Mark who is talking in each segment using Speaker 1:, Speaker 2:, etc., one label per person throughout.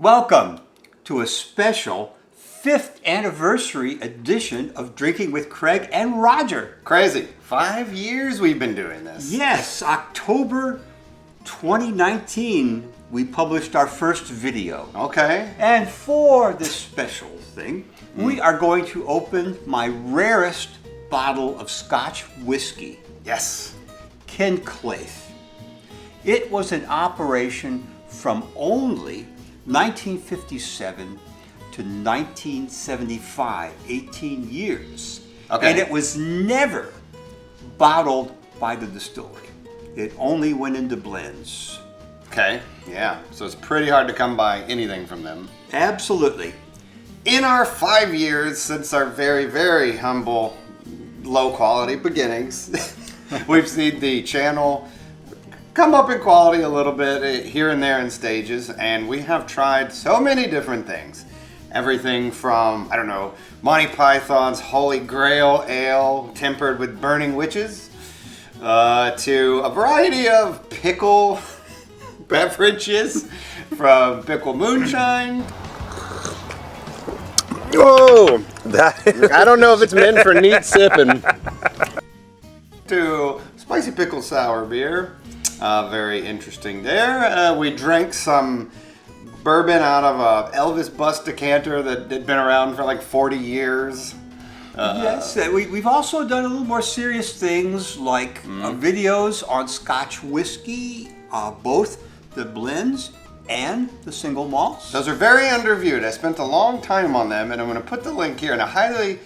Speaker 1: Welcome to a special 5th anniversary edition of Drinking with Craig and Roger.
Speaker 2: Crazy. 5 years we've been doing this.
Speaker 1: Yes, October 2019 we published our first video.
Speaker 2: Okay.
Speaker 1: And for this special thing, we are going to open my rarest bottle of Scotch whiskey.
Speaker 2: Yes.
Speaker 1: Kinclaith. It was in operation from only 1957 to 1975, 18 years.
Speaker 2: Okay.
Speaker 1: And it was never bottled by the distillery. It only went into blends.
Speaker 2: Okay. Yeah. So it's pretty hard to come by anything from them.
Speaker 1: Absolutely.
Speaker 2: In our 5 years since our very, very humble, low quality beginnings, we've seen the channel come up in quality a little bit here and there in stages, and we have tried so many different things. Everything from, I don't know, Monty Python's Holy Grail Ale tempered with burning witches, to a variety of pickle beverages, from pickle moonshine.
Speaker 3: Oh, I don't know if it's meant for neat sipping.
Speaker 2: To spicy pickle sour beer. Very interesting there. We drank some bourbon out of a Elvis bust decanter that had been around for like 40 years.
Speaker 1: Yes, we've also done a little more serious things like videos on Scotch whiskey, both the blends and the single malts.
Speaker 2: Those are very underviewed. I spent a long time on them, and I'm going to put the link here, and I highly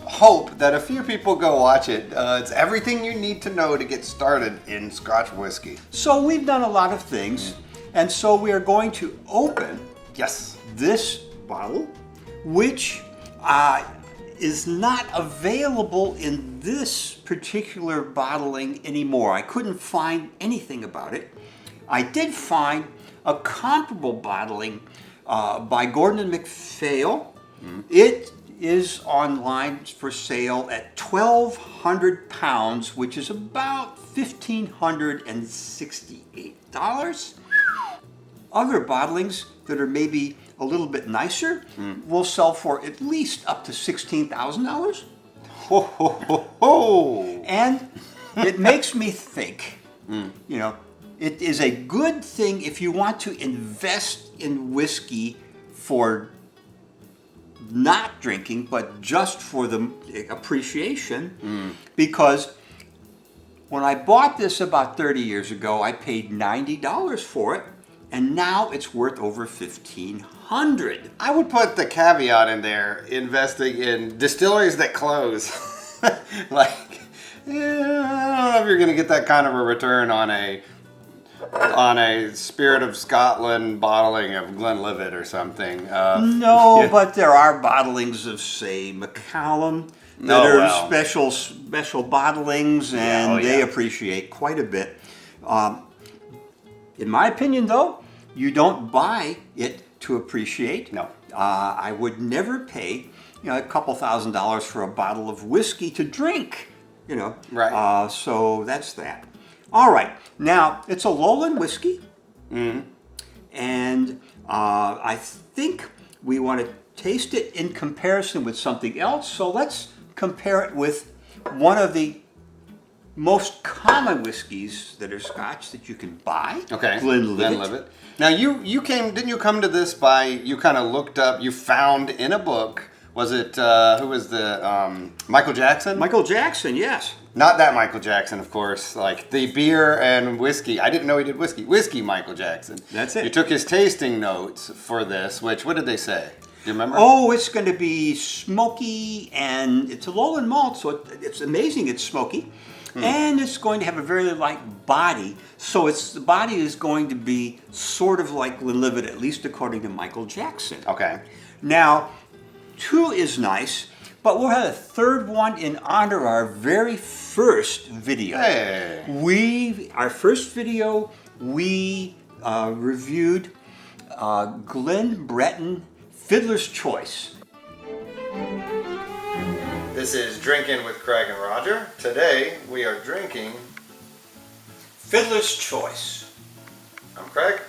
Speaker 2: hope that a few people go watch it. It's everything you need to know to get started in Scotch whiskey.
Speaker 1: So we've done a lot of things, and so we are going to open
Speaker 2: Yes.
Speaker 1: this bottle, which is not available in this particular bottling anymore. I couldn't find anything about it. I did find a comparable bottling by Gordon and MacPhail. It is online for sale at 1,200 pounds, which is about $1,568. Other bottlings that are maybe a little bit nicer will sell for at least up to $16,000.
Speaker 2: Ho, ho, ho, ho.
Speaker 1: And it makes me think, you know, it is a good thing if you want to invest in whiskey for not drinking, but just for the appreciation, because when I bought this about 30 years ago, I paid $90 for it, and now it's worth over $1,500.
Speaker 2: I would put the caveat in there, investing in distilleries that close. Like, yeah, I don't know if you're going to get that kind of a return on a Spirit of Scotland bottling of Glenlivet or something.
Speaker 1: No,
Speaker 2: yeah.
Speaker 1: but there are bottlings of, say, Macallan that are special bottlings, and they appreciate quite a bit. In my opinion, though, you don't buy it to appreciate.
Speaker 2: No.
Speaker 1: I would never pay, a couple $1,000s for a bottle of whiskey to drink.
Speaker 2: Right.
Speaker 1: So that's that. All right. Now it's a Lowland whiskey, and I think we want to taste it in comparison with something else. So let's compare it with one of the most common whiskeys that are Scotch that you can buy.
Speaker 2: Okay.
Speaker 1: Glenlivet.
Speaker 2: Now didn't you come to this by, you kind of looked up, you found in a book, was it, who was the, Michael Jackson?
Speaker 1: Michael Jackson, yes.
Speaker 2: Not that Michael Jackson, of course, like the beer and whiskey. I didn't know he did whiskey. Whiskey Michael Jackson.
Speaker 1: That's it.
Speaker 2: You took his tasting notes for this, which, what did they say? Do you remember?
Speaker 1: Oh, it's going to be smoky, and it's a Lowland malt, so it's amazing it's smoky. And it's going to have a very light body, so the body is going to be sort of like Glenlivet, at least according to Michael Jackson.
Speaker 2: Okay.
Speaker 1: Now, 2 is nice, but we'll have a third one in honor of our very first video.
Speaker 2: Hey.
Speaker 1: Our first video, we reviewed Glen Breton Fiddler's Choice.
Speaker 2: This is Drinking with Craig and Roger. Today we are drinking
Speaker 1: Fiddler's Choice.
Speaker 2: I'm Craig.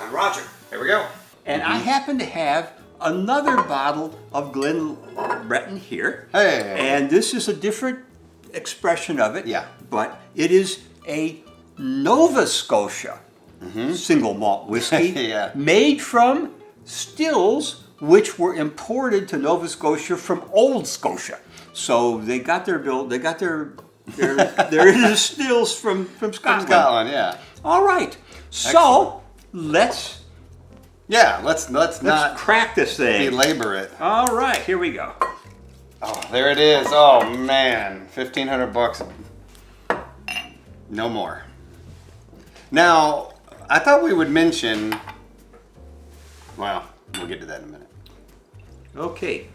Speaker 1: I'm Roger.
Speaker 2: Here we go.
Speaker 1: And I happen to have another bottle of Glen Breton here.
Speaker 2: Hey.
Speaker 1: And this is a different expression of it.
Speaker 2: Yeah.
Speaker 1: But it is a Nova Scotia single malt whiskey
Speaker 2: Yeah.
Speaker 1: made from stills which were imported to Nova Scotia from Old Scotia. So they got their stills from Scotland.
Speaker 2: Scotland, yeah.
Speaker 1: All right. So let's
Speaker 2: Let's
Speaker 1: crack this thing.
Speaker 2: belabor it.
Speaker 1: All right, here we go.
Speaker 2: Oh, there it is. Oh man, $1,500. No more. Now, I thought we would mention. Well, we'll get to that in a minute.
Speaker 1: Okay.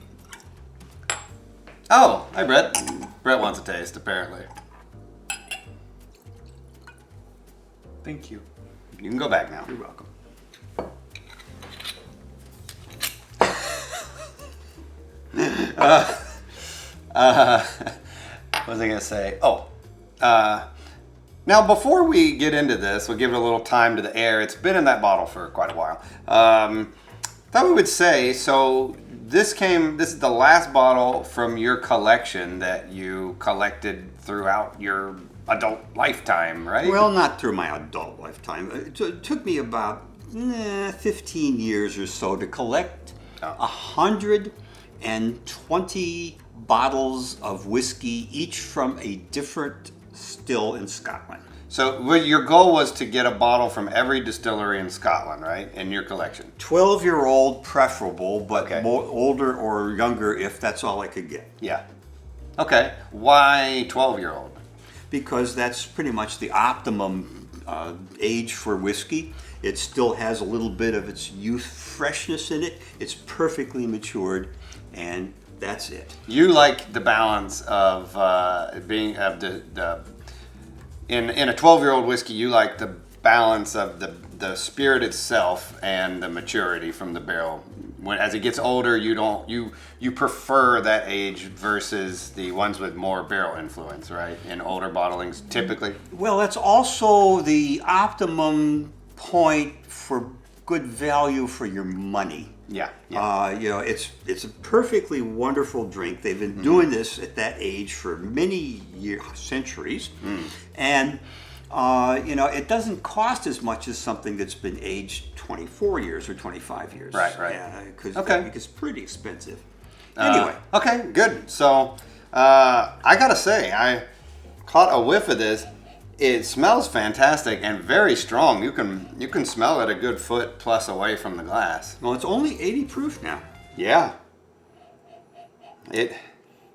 Speaker 2: Oh, hi, Brett. Brett wants a taste, apparently. Thank you. You can go back now.
Speaker 1: You're welcome.
Speaker 2: What was I going to say? Oh, now before we get into this, we'll give it a little time to the air. It's been in that bottle for quite a while. Thought we would say, so this is the last bottle from your collection that you collected throughout your adult lifetime, right?
Speaker 1: Well, not through my adult lifetime. It took me about 15 years or so to collect 120 bottles of whiskey, each from a different still in Scotland.
Speaker 2: So your goal was to get a bottle from every distillery in Scotland, right? In your collection.
Speaker 1: 12-year-old preferable, but
Speaker 2: Okay.
Speaker 1: more older or younger if that's all I could get.
Speaker 2: Yeah. Okay. Why 12-year-old?
Speaker 1: Because that's pretty much the optimum age for whiskey. It still has a little bit of its youth freshness in it. It's perfectly matured, and that's it.
Speaker 2: You like the balance of being of the in a 12-year-old whiskey. You like the balance of the spirit itself and the maturity from the barrel. When as it gets older, you prefer that age versus the ones with more barrel influence, right? In older bottlings, typically.
Speaker 1: Well, that's also the optimum point for good value for your money.
Speaker 2: Yeah.
Speaker 1: It's a perfectly wonderful drink. They've been doing this at that age for many centuries, and it doesn't cost as much as something that's been aged 24 years or 25 years.
Speaker 2: Right.
Speaker 1: Because
Speaker 2: Okay.
Speaker 1: it's pretty expensive. Anyway,
Speaker 2: Okay, good. So I gotta say, I caught a whiff of this. It smells fantastic and very strong. You can smell it a good foot plus away from the glass.
Speaker 1: well, it's only 80 proof now.
Speaker 2: Yeah. It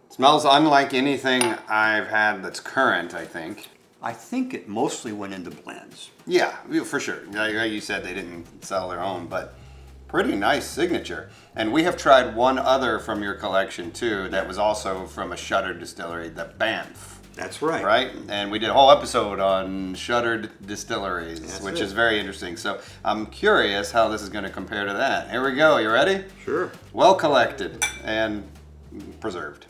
Speaker 2: smells unlike anything I've had that's current, I think.
Speaker 1: I think it mostly went into blends.
Speaker 2: Yeah, for sure. Like you said, they didn't sell their own, but pretty nice signature. And we have tried one other from your collection too that was also from a shuttered distillery, the Banff.
Speaker 1: That's right.
Speaker 2: Right? And we did a whole episode on shuttered distilleries,
Speaker 1: That's
Speaker 2: which
Speaker 1: it.
Speaker 2: is very interesting. So I'm curious how this is going to compare to that. Here we go. You ready?
Speaker 1: Sure.
Speaker 2: Well collected and preserved.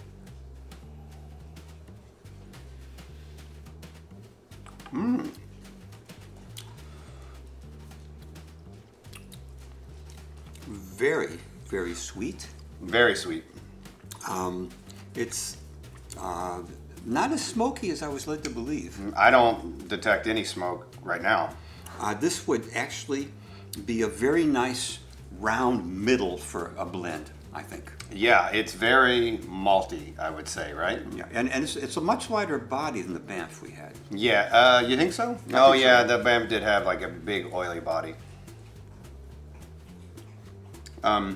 Speaker 1: Very, very sweet.
Speaker 2: Very sweet.
Speaker 1: It's not as smoky as I was led to believe.
Speaker 2: I don't detect any smoke right now.
Speaker 1: This would actually be a very nice round middle for a blend, I think.
Speaker 2: Yeah, it's very malty, I would say, right?
Speaker 1: Yeah, and it's a much lighter body than the Banff we had.
Speaker 2: Yeah, you think so?
Speaker 1: I
Speaker 2: Oh
Speaker 1: think
Speaker 2: yeah,
Speaker 1: so.
Speaker 2: the Banff did have like a big oily body. I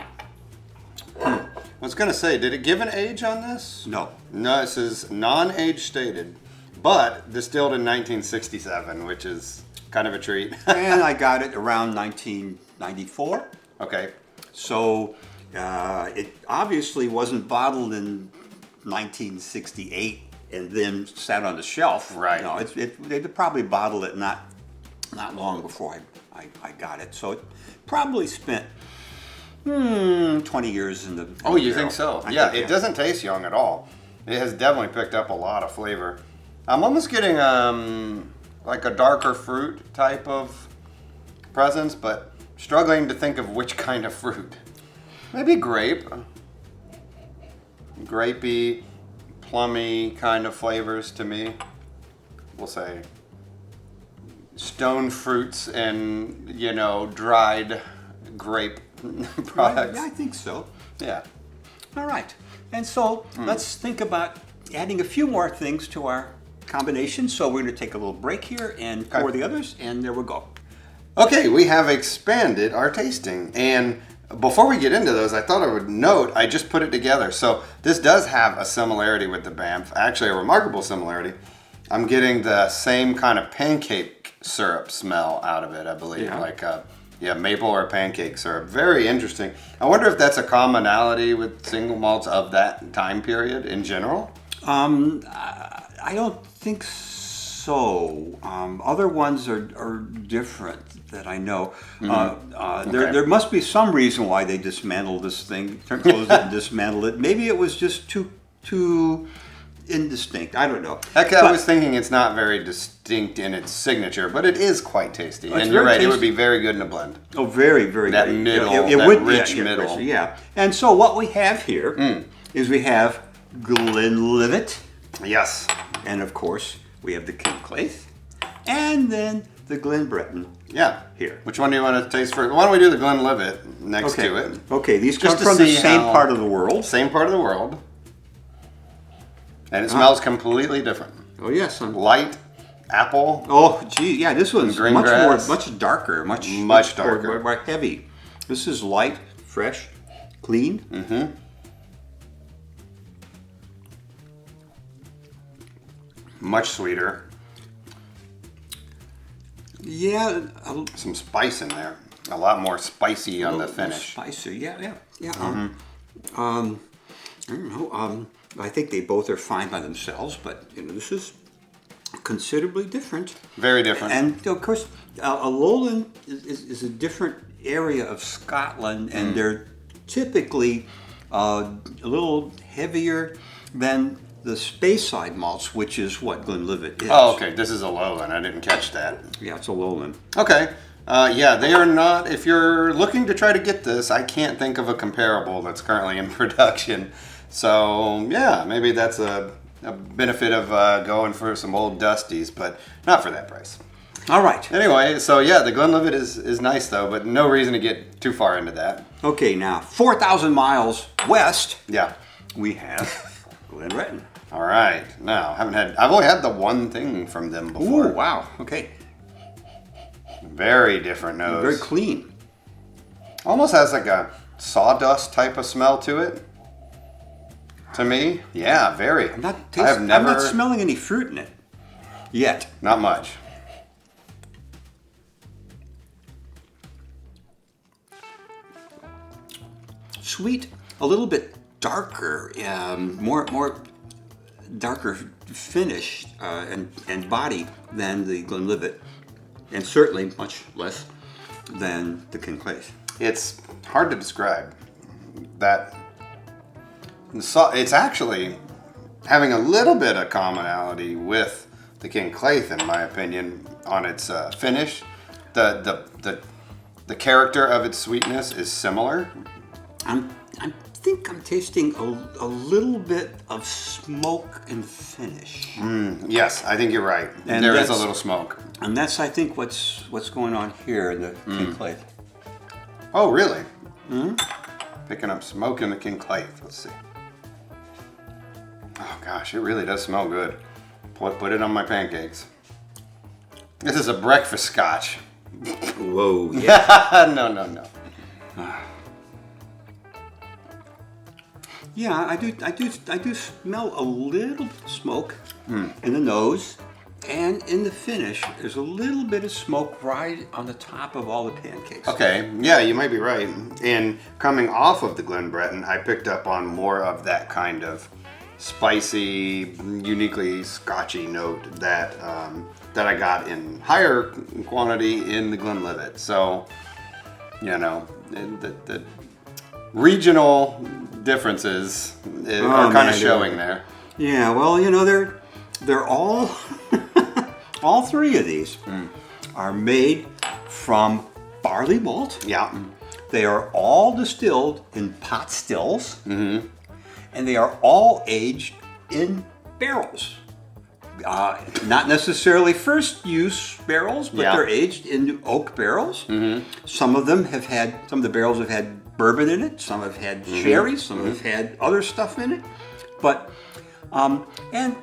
Speaker 2: was gonna say, did it give an age on this?
Speaker 1: No.
Speaker 2: No, this is non-age stated, but distilled in 1967, which is kind of a treat.
Speaker 1: And I got it around 1994.
Speaker 2: Okay.
Speaker 1: So it obviously wasn't bottled in 1968 and then sat on the shelf.
Speaker 2: Right.
Speaker 1: No, they probably bottled it not long before I got it. So it probably spent 20 years in the.
Speaker 2: Oh, you
Speaker 1: barrel.
Speaker 2: think so?
Speaker 1: I
Speaker 2: Yeah,
Speaker 1: think,
Speaker 2: it doesn't taste young at all. It has definitely picked up a lot of flavor. I'm almost getting like a darker fruit type of presence, but struggling to think of which kind of fruit. Maybe grape. Grapey, plummy kind of flavors to me. We'll say stone fruits and, dried grape products.
Speaker 1: Yeah, I think so.
Speaker 2: Yeah.
Speaker 1: All right. And so let's think about adding a few more things to our combination. So we're going to take a little break here and pour the others, and there we go.
Speaker 2: Okay, we have expanded our tasting. And before we get into those, I thought I would note, I just put it together. So this does have a similarity with the Banff, actually a remarkable similarity. I'm getting the same kind of pancake syrup smell out of it, I believe.
Speaker 1: Yeah.
Speaker 2: Like maple or pancake syrup. Very interesting. I wonder if that's a commonality with single malts of that time period in general.
Speaker 1: I don't think so. Other ones are different that I know. There must be some reason why they dismantled this thing, closed it and dismantled it. Maybe it was just too indistinct. I don't know.
Speaker 2: Heck, I was thinking it's not very distinct in its signature, but it is quite tasty. And you're right, it would be very good in a blend.
Speaker 1: Oh, very, very
Speaker 2: that
Speaker 1: good.
Speaker 2: Middle,
Speaker 1: it
Speaker 2: that
Speaker 1: would,
Speaker 2: rich
Speaker 1: yeah,
Speaker 2: middle.
Speaker 1: Yeah. And so what we have here is we have Glenlivet.
Speaker 2: Yes.
Speaker 1: And of course, we have the Kinklaith. And then the Glenbreton.
Speaker 2: Yeah.
Speaker 1: Here.
Speaker 2: Which one do you want to taste first? Why don't we do the Glenlivet next to it?
Speaker 1: Okay, these
Speaker 2: Just
Speaker 1: come
Speaker 2: to
Speaker 1: from the
Speaker 2: see
Speaker 1: same
Speaker 2: how-
Speaker 1: part of the world.
Speaker 2: Same part of the world. And it smells completely different.
Speaker 1: Oh, yes.
Speaker 2: Light, apple.
Speaker 1: Oh, gee, yeah, this one's
Speaker 2: Green
Speaker 1: much
Speaker 2: grass.
Speaker 1: much darker, much
Speaker 2: darker.
Speaker 1: more heavy. This is light, fresh, clean.
Speaker 2: Mm-hmm. Much sweeter.
Speaker 1: Yeah,
Speaker 2: Some spice in there. A lot more spicy on the finish.
Speaker 1: Spicy, yeah.
Speaker 2: Mm-hmm.
Speaker 1: I don't know. I think they both are fine by themselves, but this is considerably different.
Speaker 2: Very different.
Speaker 1: And of course, a lowland is a different area of Scotland, and they're typically a little heavier than the Speyside malts, which is what Glenlivet is.
Speaker 2: Oh, okay. This is a lowland. I didn't catch that.
Speaker 1: Yeah, it's a lowland.
Speaker 2: Okay. Yeah, they are not. If you're looking to try to get this, I can't think of a comparable that's currently in production. So, yeah, maybe that's a benefit of going for some old Dusties, but not for that price.
Speaker 1: All right.
Speaker 2: Anyway, so yeah, the Glenlivet is nice though, but no reason to get too far into that.
Speaker 1: Okay, now 4,000 miles west,
Speaker 2: Yeah.
Speaker 1: we have Glenretton.
Speaker 2: All right. Now, I've only had the one thing from them before.
Speaker 1: Ooh, wow. Okay.
Speaker 2: Very different nose.
Speaker 1: Very clean.
Speaker 2: Almost has like a sawdust type of smell to it. To me, yeah, very.
Speaker 1: I'm not
Speaker 2: I've never.
Speaker 1: I'm not smelling any fruit in it yet.
Speaker 2: Not much.
Speaker 1: Sweet, a little bit darker, more darker finish and body than the Glenlivet, and certainly much less than the Kinklaith.
Speaker 2: It's hard to describe. It's actually having a little bit of commonality with the Kinklaith, in my opinion, on its finish. The character of its sweetness is similar.
Speaker 1: I think I'm tasting a little bit of smoke and finish,
Speaker 2: Yes, I think you're right.
Speaker 1: And
Speaker 2: There is a
Speaker 1: that's-
Speaker 2: little smoke.
Speaker 1: and that's I think what's going on here in the Kinklaith.
Speaker 2: Oh, really? Picking up smoke in the Kinklaith. Let's see. Oh gosh, it really does smell good. Put it on my pancakes. This is a breakfast scotch.
Speaker 1: Whoa, yeah.
Speaker 2: No.
Speaker 1: Yeah, I do smell a little smoke in the nose, and in the finish, there's a little bit of smoke right on the top of all the pancakes.
Speaker 2: Okay, yeah, you might be right. And coming off of the Glenbreton, I picked up on more of that kind of spicy, uniquely Scotchy note that I got in higher quantity in the Glenlivet. So, the regional differences are kind of showing there.
Speaker 1: Yeah, well, they're all all three of these are made from barley malt.
Speaker 2: Yeah.
Speaker 1: They are all distilled in pot stills, and they are all aged in barrels. Not necessarily first use barrels, but
Speaker 2: Yeah.
Speaker 1: they're aged in oak barrels. Some of the barrels have had bourbon in it. Some have had sherry. Some have had other stuff in it. But and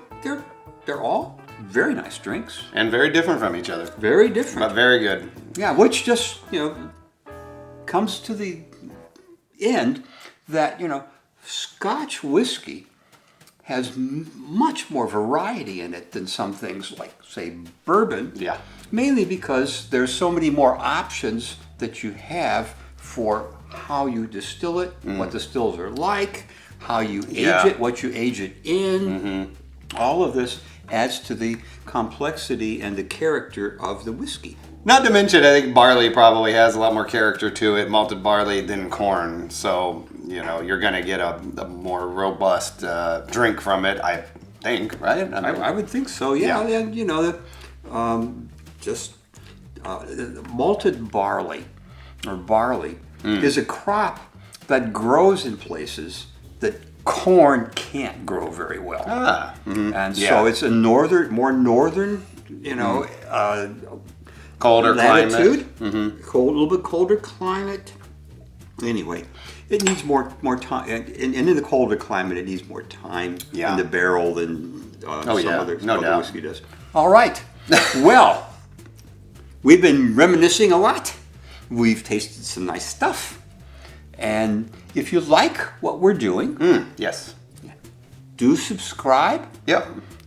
Speaker 1: they're all very nice drinks.
Speaker 2: And very different from each other,
Speaker 1: Very different.
Speaker 2: but very good.
Speaker 1: Yeah, which just, comes to the end that, Scotch whiskey has much more variety in it than some things like, say, bourbon.
Speaker 2: Yeah.
Speaker 1: Mainly because there's so many more options that you have for how you distill it, what the stills are like, how you age it, what you age it in. All of this adds to the complexity and the character of the whiskey.
Speaker 2: Not to mention, I think barley probably has a lot more character to it, malted barley, than corn. So, you're going to get a more robust drink from it, I think, right?
Speaker 1: I would think so, yeah.
Speaker 2: Yeah.
Speaker 1: And, malted barley or barley is a crop that grows in places that corn can't grow very well. And so it's a more northern,
Speaker 2: colder
Speaker 1: latitude,
Speaker 2: climate.
Speaker 1: a little bit colder climate. Anyway, it needs more time, and in the colder climate, it needs more time in the barrel than some other whiskey does. All right. Well, we've been reminiscing a lot. We've tasted some nice stuff, and if you like what we're doing,
Speaker 2: Yes.
Speaker 1: do subscribe.
Speaker 2: Yep.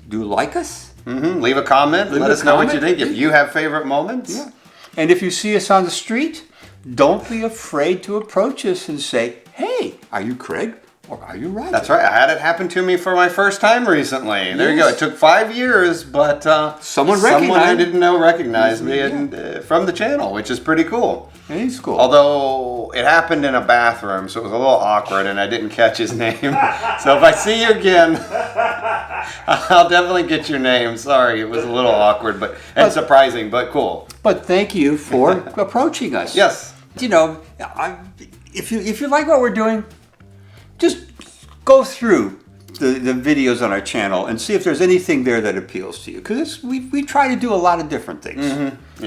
Speaker 1: Do like us.
Speaker 2: Leave a comment. Let us know what you think. If you have favorite moments.
Speaker 1: Yeah. And if you see us on the street, don't be afraid to approach us and say, "Hey, are you Craig or are you Roger?"
Speaker 2: That's right. I had it happen to me for my first time recently. There you go.
Speaker 1: Yes.
Speaker 2: It took 5 years, but
Speaker 1: Someone
Speaker 2: I
Speaker 1: recognized-
Speaker 2: didn't know recognized me and, from the channel, which is pretty cool.
Speaker 1: It is cool.
Speaker 2: Although it happened in a bathroom, so it was a little awkward, and I didn't catch his name. So if I see you again, I'll definitely get your name. Sorry, it was a little awkward, and surprising, but cool.
Speaker 1: But thank you for approaching us.
Speaker 2: Yes.
Speaker 1: If you like what we're doing, just go through the videos on our channel and see if there's anything there that appeals to you. Because we try to do a lot of different things.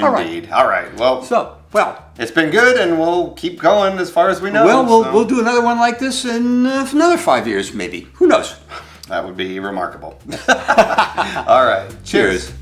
Speaker 1: All right.
Speaker 2: Indeed. All right. Well,
Speaker 1: It's
Speaker 2: it's been good, and we'll keep going as far as we know.
Speaker 1: we'll do another one like this in another 5 years, maybe. Who knows?
Speaker 2: That would be remarkable. All right. Cheers.